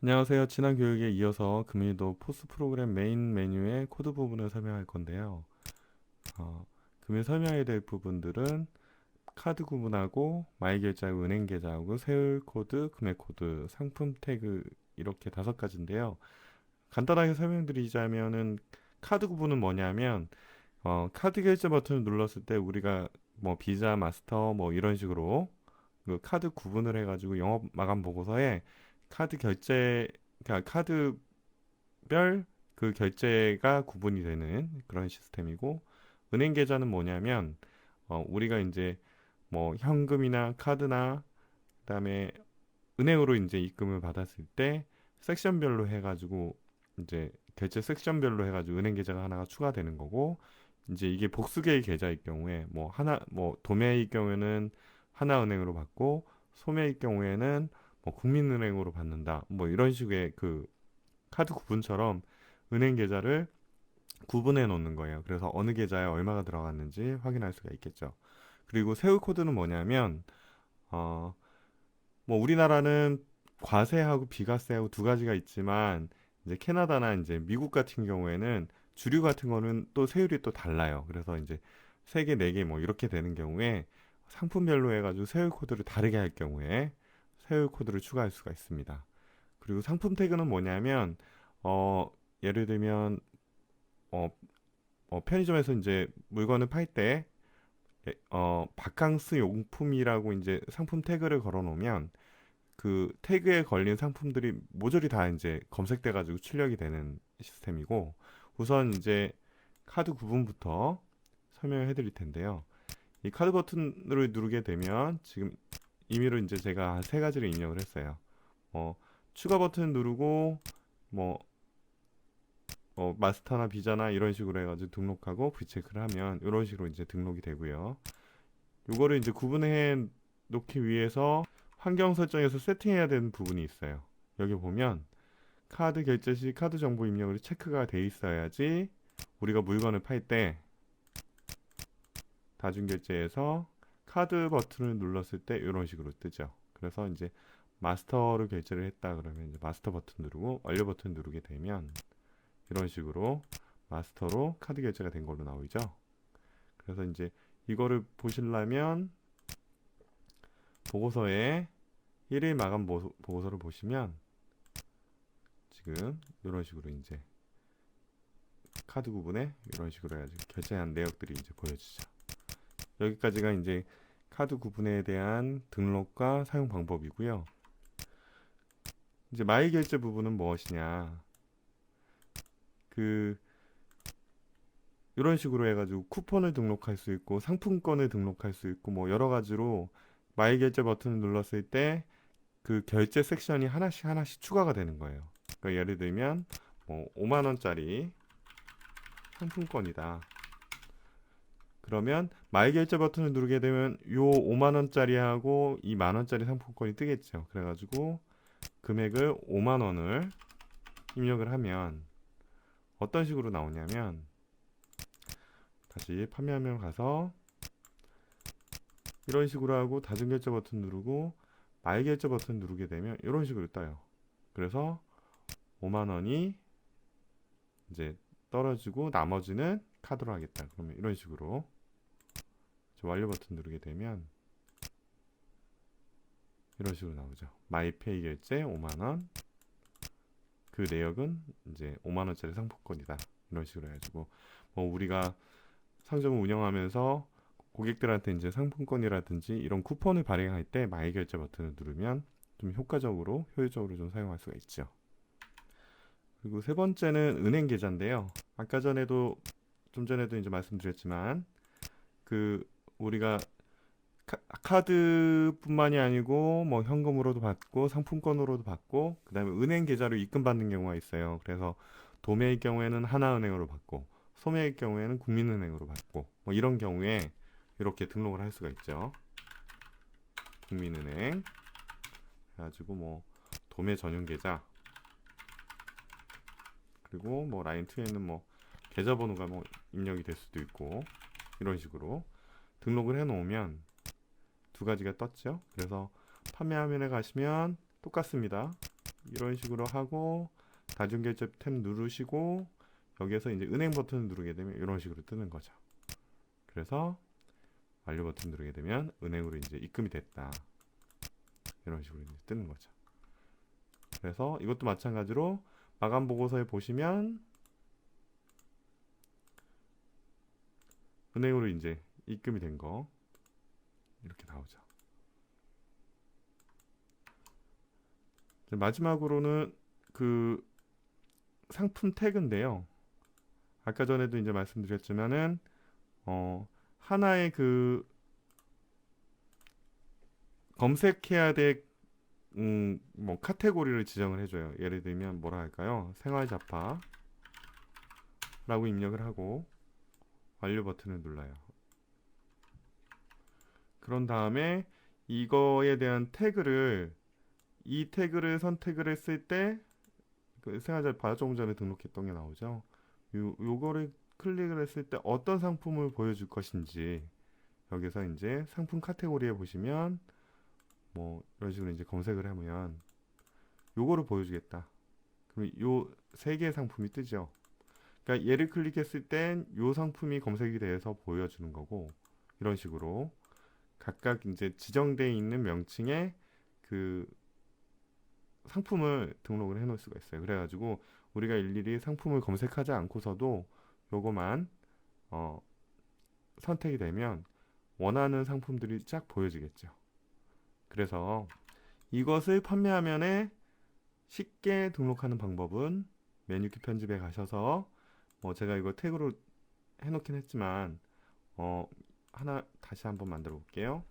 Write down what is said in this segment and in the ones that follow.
안녕하세요. 지난 교육에 이어서 금일도 포스 프로그램 메인 메뉴의 코드 부분을 설명할 건데요. 금일 설명해야 될 부분들은 카드 구분하고 마이 계좌하고 은행 계좌하고 세율 코드, 금액 코드, 상품 태그 이렇게 5가지인데요. 간단하게 설명드리자면은 카드 구분은 뭐냐면 카드 결제 버튼을 눌렀을 때 우리가 뭐 비자, 마스터 뭐 이런 식으로 그 카드 구분을 해가지고 영업 마감 보고서에 카드 결제 그러니까 카드별 그 결제가 구분이 되는 그런 시스템이고, 은행 계좌는 뭐냐면 우리가 이제 뭐 현금이나 카드나 그다음에 은행으로 이제 입금을 받았을 때 섹션별로 해가지고 이제 결제 섹션별로 해가지고 은행 계좌가 하나가 추가되는 거고, 이제 이게 복수개의 계좌일 경우에 뭐 하나 뭐 도매의 경우에는 하나은행으로 받고 소매의 경우에는 뭐 국민은행으로 받는다 뭐 이런 식의 그 카드 구분처럼 은행 계좌를 구분해 놓는 거예요. 그래서 어느 계좌에 얼마가 들어갔는지 확인할 수가 있겠죠. 그리고 세후 코드는 뭐냐면 어 뭐 우리나라는 과세하고 비과세하고 2가지가 있지만 이제 캐나다나 이제 미국 같은 경우에는 주류 같은 거는 또 세율이 또 달라요. 그래서 이제 3개, 4개 뭐 이렇게 되는 경우에 상품별로 해가지고 세율 코드를 다르게 할 경우에 세율 코드를 추가할 수가 있습니다. 그리고 상품 태그는 뭐냐면 어 예를 들면 어, 편의점에서 이제 물건을 팔 때 바캉스 용품이라고 이제 상품 태그를 걸어 놓으면 그 태그에 걸린 상품들이 모조리 다 이제 검색돼 가지고 출력이 되는 시스템이고, 우선 이제 카드 구분부터 설명을 해드릴 텐데요. 이 카드 버튼을 누르게 되면 지금 임의로 이제 제가 한 3가지를 입력을 했어요. 어, 추가 버튼 누르고 뭐 마스터나 비자나 이런 식으로 해가지고 등록하고 브이체크를 하면 이런 식으로 이제 등록이 되고요. 이거를 이제 구분해 놓기 위해서 환경 설정에서 세팅해야 되는 부분이 있어요. 여기 보면 카드 결제 시 카드 정보 입력을 체크가 돼 있어야지 우리가 물건을 팔 때 다중 결제에서 카드 버튼을 눌렀을 때 이런 식으로 뜨죠. 그래서 이제 마스터로 결제를 했다 그러면 이제 마스터 버튼 누르고 완료 버튼 누르게 되면 이런 식으로 마스터로 카드 결제가 된 걸로 나오죠. 그래서 이제 이거를 보시려면 보고서에 1일 마감 보고서를 보시면 지금 이런 식으로 이제 카드 구분에 이런 식으로 해가지고 결제한 내역들이 이제 보여지죠. 여기까지가 이제 카드 구분에 대한 등록과 사용 방법이고요. 이제 마이 결제 부분은 무엇이냐? 그 이런 식으로 해가지고 쿠폰을 등록할 수 있고 상품권을 등록할 수 있고 뭐 여러 가지로 마이 결제 버튼을 눌렀을 때 그 결제 섹션이 하나씩 하나씩 추가가 되는 거예요. 그러니까 예를 들면 뭐 5만 원짜리 상품권이다. 그러면 마이 결제 버튼을 누르게 되면 요 5만 원짜리하고 이 만 원짜리 상품권이 뜨겠죠. 그래가지고 금액을 5만 원을 입력을 하면 어떤 식으로 나오냐면, 다시 판매하면 가서 이런 식으로 하고 다중 결제 버튼 누르고 마이 결제 버튼 누르게 되면 이런 식으로 떠요. 그래서 5만 원이 이제 떨어지고 나머지는 카드로 하겠다. 그러면 이런 식으로 완료 버튼 누르게 되면 이런 식으로 나오죠. 마이페이 결제 5만 원. 그 내역은 이제 5만 원짜리 상품권이다. 이런 식으로 해가지고 뭐 우리가 상점을 운영하면서 고객들한테 이제 상품권이라든지 이런 쿠폰을 발행할 때 마이 결제 버튼을 누르면 좀 효과적으로 효율적으로 좀 사용할 수가 있죠. 그리고 세 번째는 은행 계좌인데요. 아까 전에도 좀 전에도 이제 말씀드렸지만 그 우리가 카드뿐만이 아니고 뭐 현금으로도 받고 상품권으로도 받고 그다음에 은행 계좌로 입금받는 경우가 있어요. 그래서 도매의 경우에는 하나은행으로 받고 소매의 경우에는 국민은행으로 받고 뭐 이런 경우에 이렇게 등록을 할 수가 있죠. 국민은행 해가지고 뭐 도매 전용 계좌, 그리고 뭐 라인 2에는 뭐 계좌번호가 뭐 입력이 될 수도 있고 이런 식으로 등록을 해 놓으면 2가지가 떴죠. 그래서 판매 화면에 가시면 똑같습니다. 이런 식으로 하고 다중결제 탭 누르시고 여기에서 이제 은행 버튼을 누르게 되면 이런 식으로 뜨는 거죠. 그래서 완료 버튼 누르게 되면 은행으로 이제 입금이 됐다. 이런 식으로 이제 뜨는 거죠. 그래서 이것도 마찬가지로 마감 보고서에 보시면 은행으로 이제 입금이 된 거 이렇게 나오죠. 마지막으로는 그 상품 태그인데요. 아까 전에도 이제 말씀드렸지만은 하나의 그 검색해야 될 뭐 카테고리를 지정을 해줘요. 예를 들면 뭐라 할까요? 생활잡화라고 입력을 하고 완료 버튼을 눌러요. 그런 다음에 이거에 대한 태그를 이 태그를 선택을 했을 때 그 생활잡화 조금 전에 등록했던 게 나오죠. 요거를 클릭을 했을 때 어떤 상품을 보여줄 것인지 여기서 이제 상품 카테고리에 보시면 뭐 이런 식으로 이제 검색을 하면 요거를 보여주겠다. 그럼 요 세 개의 상품이 뜨죠. 그러니까 얘를 클릭했을 땐 요 상품이 검색이 돼서 보여주는 거고 이런 식으로 각각 이제 지정되어 있는 명칭의 그 상품을 등록을 해 놓을 수가 있어요. 그래가지고 우리가 일일이 상품을 검색하지 않고서도 요거만 선택이 되면 원하는 상품들이 쫙 보여지겠죠. 그래서 이것을 판매화면에 쉽게 등록하는 방법은 메뉴키 편집에 가셔서 제가 이거 태그로 해놓긴 했지만 하나 다시 한번 만들어 볼게요.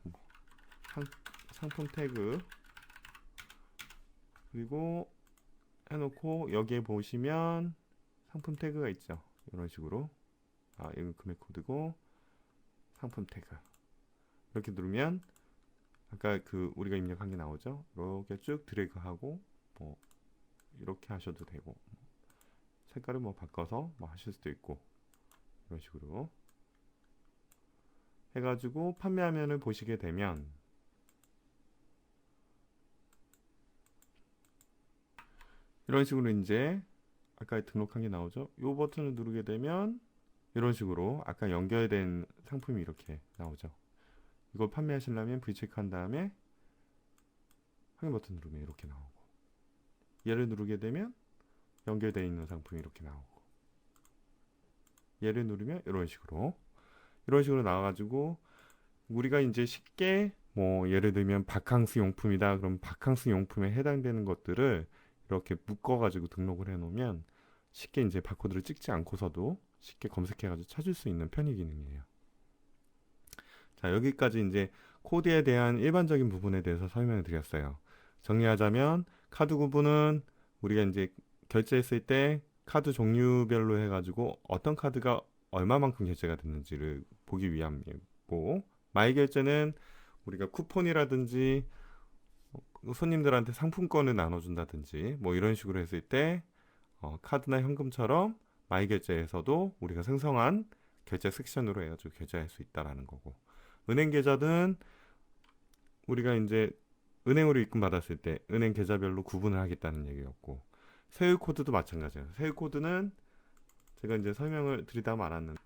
상품 태그 그리고 해놓고 여기에 보시면 상품 태그가 있죠. 이런 식으로 이건 금액 코드고 상품 태그 이렇게 누르면 아까 그 우리가 입력한 게 나오죠. 이렇게 쭉 드래그하고 뭐 이렇게 하셔도 되고 색깔을 뭐 바꿔서 뭐 하실 수도 있고 이런 식으로 해가지고 판매화면을 보시게 되면 이런 식으로 이제 아까 등록한 게 나오죠. 이 버튼을 누르게 되면 이런 식으로 아까 연결된 상품이 이렇게 나오죠. 이걸 판매하시려면 V체크한 다음에 확인 버튼 누르면 이렇게 나오고 얘를 누르게 되면 연결되어 있는 상품이 이렇게 나오고 얘를 누르면 이런 식으로 나와가지고 우리가 이제 쉽게 뭐 예를 들면 바캉스 용품이다 그럼 바캉스 용품에 해당되는 것들을 이렇게 묶어가지고 등록을 해놓으면 쉽게 이제 바코드를 찍지 않고서도 쉽게 검색해가지고 찾을 수 있는 편의 기능이에요. 자, 여기까지 이제 코드에 대한 일반적인 부분에 대해서 설명을 드렸어요. 정리하자면 카드 구분은 우리가 이제 결제했을 때 카드 종류별로 해가지고 어떤 카드가 얼마만큼 결제가 됐는지를 보기 위함이고 마이 결제는 우리가 쿠폰이라든지 손님들한테 상품권을 나눠준다든지 뭐 이런 식으로 했을 때 카드나 현금처럼 마이 결제에서도 우리가 생성한 결제 섹션으로 해가지고 결제할 수 있다라는 거고 은행 계좌는 우리가 이제 은행으로 입금 받았을 때 은행 계좌별로 구분을 하겠다는 얘기였고 세율 코드도 마찬가지예요. 세율 코드는 제가 이제 설명을 드리다 말았는데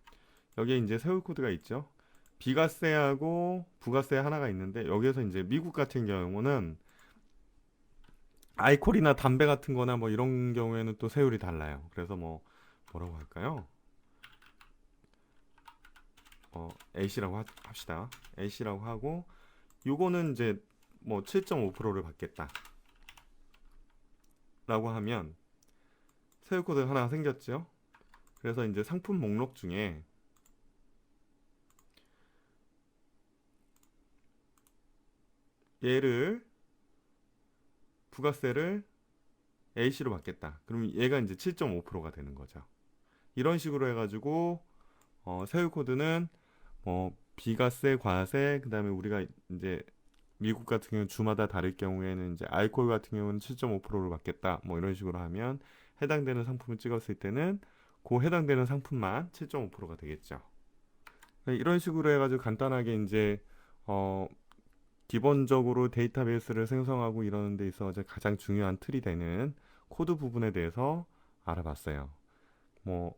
여기에 이제 세율 코드가 있죠. 비과세하고 부가세 하나가 있는데 여기에서 이제 미국 같은 경우는 알코올이나 담배 같은 거나 뭐 이런 경우에는 또 세율이 달라요. 그래서 뭐라고 할까요? A씨라고 합시다. A씨라고 하고 요거는 이제 뭐 7.5%를 받겠다 라고 하면 세율 코드 하나 생겼죠. 그래서 이제 상품 목록 중에 얘를 부가세를 A씨로 받겠다. 그럼 얘가 이제 7.5%가 되는 거죠. 이런 식으로 해가지고 세율 코드는 비과세, 과세, 그다음에 우리가 이제 미국 같은 경우는 주마다 다를 경우에는 이제 알코올 같은 경우는 7.5%를 받겠다. 뭐 이런 식으로 하면 해당되는 상품을 찍었을 때는 그 해당되는 상품만 7.5%가 되겠죠. 이런 식으로 해가지고 간단하게 이제 기본적으로 데이터베이스를 생성하고 이러는 데 있어서 가장 중요한 틀이 되는 코드 부분에 대해서 알아봤어요. 뭐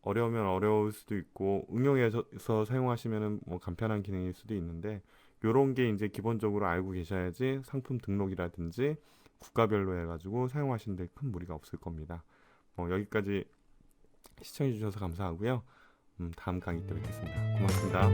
어려우면 어려울 수도 있고 응용해서 사용하시면은 뭐 간편한 기능일 수도 있는데 요런 게 이제 기본적으로 알고 계셔야지 상품 등록이라든지 국가별로 해가지고 사용하시는 데 큰 무리가 없을 겁니다. 여기까지 시청해 주셔서 감사하고요. 다음 강의 때 뵙겠습니다. 고맙습니다.